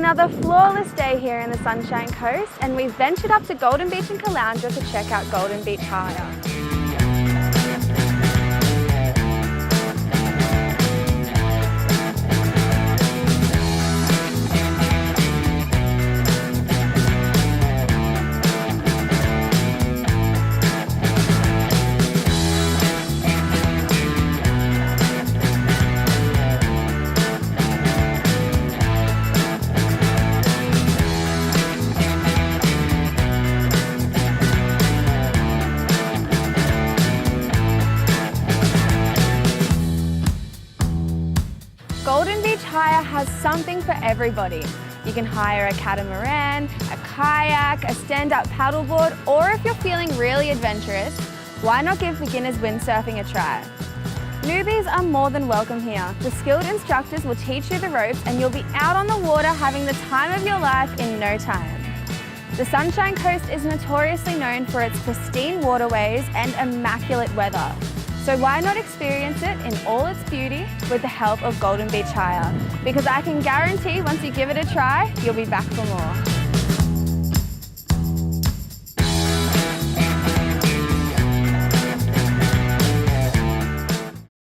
another flawless day here in the Sunshine Coast, and we've ventured up to Golden Beach and Caloundra to check out Golden Beach Higher. Golden Beach Hire has something for everybody. You can hire a catamaran, a kayak, a stand-up paddleboard, or if you're feeling really adventurous, why not give beginners windsurfing a try? Newbies are more than welcome here. The skilled instructors will teach you the ropes and you'll be out on the water having the time of your life in no time. The Sunshine Coast is notoriously known for its pristine waterways and immaculate weather. So why not experience it in all its beauty with the help of Golden Beach Hire? Because I can guarantee once you give it a try, you'll be back for more.